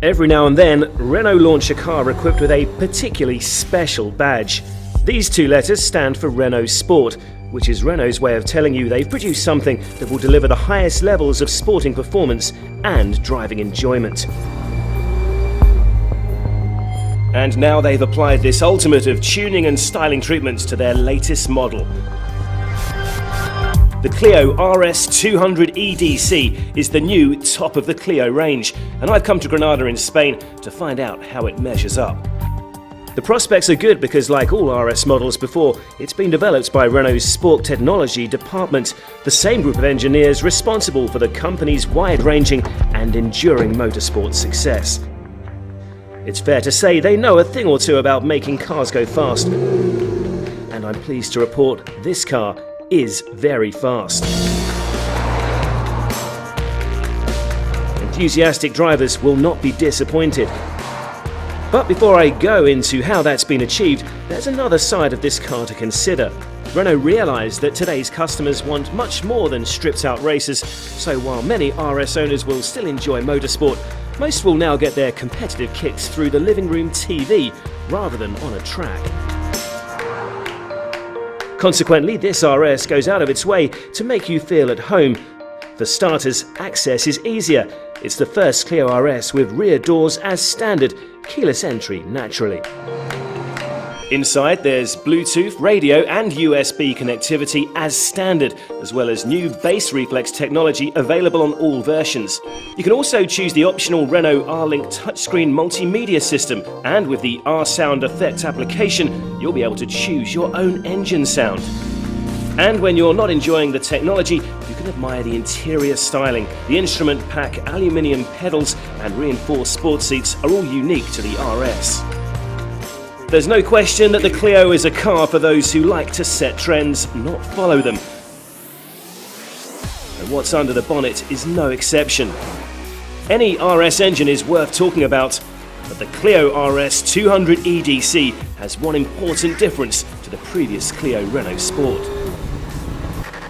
Every now and then, Renault launch a car equipped with a particularly special badge. These two letters stand for Renault Sport, which is Renault's way of telling you they've produced something that will deliver the highest levels of sporting performance and driving enjoyment. And now they've applied this ultimate of tuning and styling treatments to their latest model. The Clio R.S. 200 EDC is the new top of the Clio range, and I've come to Granada in Spain to find out how it measures up. The prospects are good because, like all RS models before, it's been developed by Renault's Sport Technology department, the same group of engineers responsible for the company's wide-ranging and enduring motorsport success. It's fair to say they know a thing or two about making cars go fast, and I'm pleased to report this car is very fast. Enthusiastic drivers will not be disappointed. But before I go into how that's been achieved, there's another side of this car to consider. Renault realised that today's customers want much more than stripped-out races, so while many RS owners will still enjoy motorsport, most will now get their competitive kicks through the living room TV rather than on a track. Consequently, this RS goes out of its way to make you feel at home. For starters, access is easier. It's the first Clio RS with rear doors as standard, keyless entry naturally. Inside there's Bluetooth, radio and USB connectivity as standard, as well as new bass reflex technology available on all versions. You can also choose the optional Renault R-Link touchscreen multimedia system, and with the R-Sound Effect application, you'll be able to choose your own engine sound. And when you're not enjoying the technology, you can admire the interior styling. The instrument pack, aluminium pedals and reinforced sports seats are all unique to the RS. There's no question that the Clio is a car for those who like to set trends, not follow them. And what's under the bonnet is no exception. Any RS engine is worth talking about, but the Clio RS 200 EDC has one important difference to the previous Clio Renault Sport.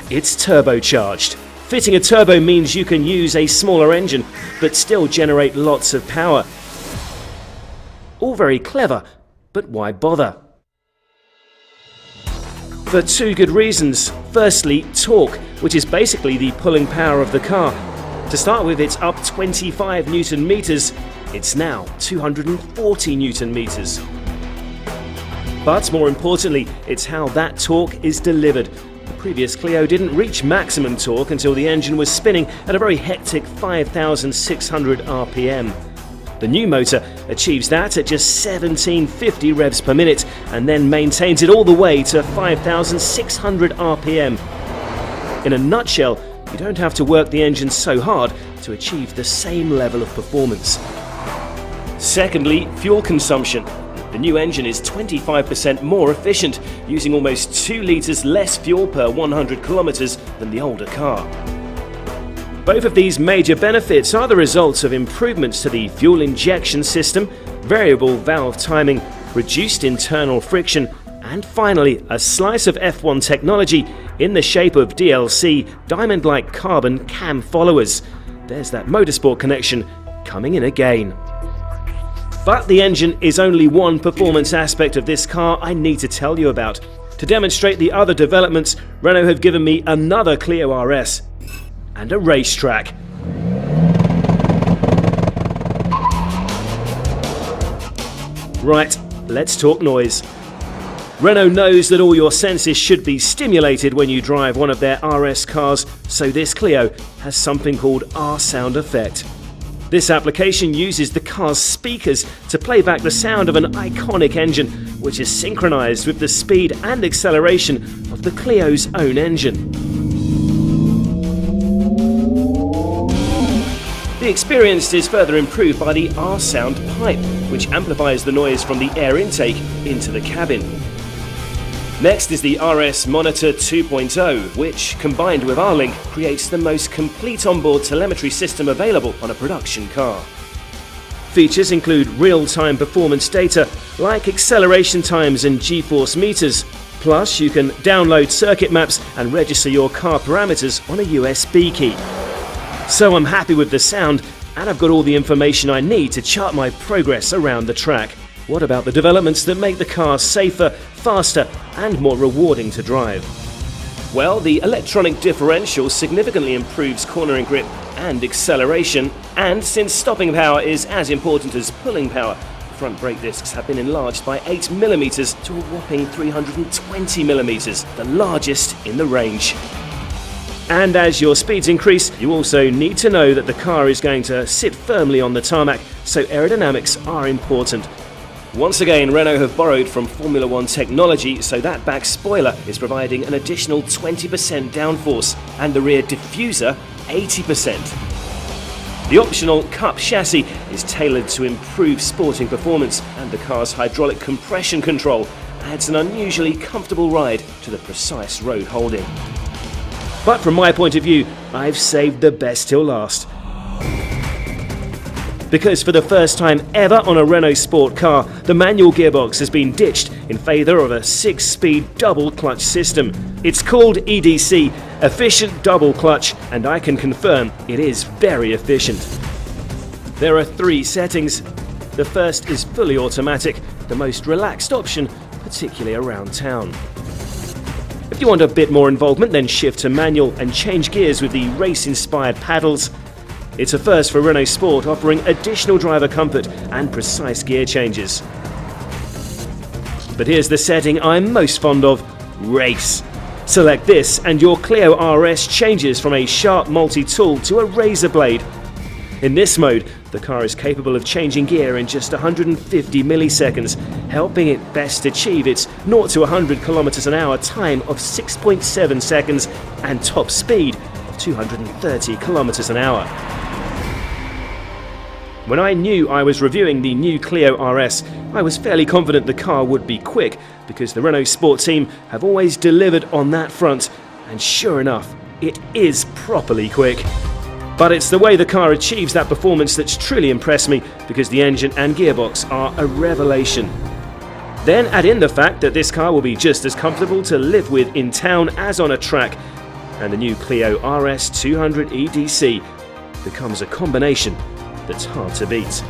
It's turbocharged. Fitting a turbo means you can use a smaller engine, but still generate lots of power. All very clever, but why bother? For two good reasons. Firstly, torque, which is basically the pulling power of the car. To start with, it's up 25 Newton meters. It's now 240 Newton meters. But more importantly, it's how that torque is delivered. The previous Clio didn't reach maximum torque until the engine was spinning at a very hectic 5,600 RPM. The new motor achieves that at just 1750 revs per minute and then maintains it all the way to 5,600 RPM. In a nutshell, you don't have to work the engine so hard to achieve the same level of performance. Secondly, fuel consumption. The new engine is 25% more efficient, using almost 2 litres less fuel per 100 kilometres than the older car. Both of these major benefits are the results of improvements to the fuel injection system, variable valve timing, reduced internal friction, and finally a slice of F1 technology in the shape of DLC diamond-like carbon cam followers. There's that motorsport connection coming in again. But the engine is only one performance aspect of this car I need to tell you about. To demonstrate the other developments, Renault have given me another Clio RS and a racetrack. Right, let's talk noise. Renault knows that all your senses should be stimulated when you drive one of their RS cars, so this Clio has something called R-Sound Effect. This application uses the car's speakers to play back the sound of an iconic engine, which is synchronized with the speed and acceleration of the Clio's own engine. The experience is further improved by the R-Sound pipe, which amplifies the noise from the air intake into the cabin. Next is the RS Monitor 2.0, which, combined with R-Link, creates the most complete onboard telemetry system available on a production car. Features include real-time performance data like acceleration times and G-force meters. Plus, you can download circuit maps and register your car parameters on a USB key. So I'm happy with the sound, and I've got all the information I need to chart my progress around the track. What about the developments that make the car safer, faster, and more rewarding to drive? Well, the electronic differential significantly improves cornering grip and acceleration, and since stopping power is as important as pulling power, front brake discs have been enlarged by 8mm to a whopping 320mm, the largest in the range. And as your speeds increase, you also need to know that the car is going to sit firmly on the tarmac, so aerodynamics are important. Once again, Renault have borrowed from Formula One technology, so that back spoiler is providing an additional 20% downforce, and the rear diffuser 80%. The optional Cup chassis is tailored to improve sporting performance, and the car's hydraulic compression control adds an unusually comfortable ride to the precise road holding. But from my point of view, I've saved the best till last. Because for the first time ever on a Renault sport car, the manual gearbox has been ditched in favour of a 6-speed double clutch system. It's called EDC, Efficient Double Clutch, and I can confirm it is very efficient. There are 3 settings. The first is fully automatic, the most relaxed option, particularly around town. If you want a bit more involvement, then shift to manual and change gears with the race-inspired paddles. It's a first for Renault Sport, offering additional driver comfort and precise gear changes. But here's the setting I'm most fond of: Race. Select this and your Clio R.S. changes from a sharp multi-tool to a razor blade. In this mode, the car is capable of changing gear in just 150 milliseconds, helping it best achieve its 0 to 100 km/h time of 6.7 seconds and top speed of 230 km/h. When I knew I was reviewing the new Clio RS, I was fairly confident the car would be quick, because the Renault Sport team have always delivered on that front, and sure enough, it is properly quick. But it's the way the car achieves that performance that's truly impressed me, because the engine and gearbox are a revelation. Then add in the fact that this car will be just as comfortable to live with in town as on a track, and the new Clio RS 200 EDC becomes a combination that's hard to beat.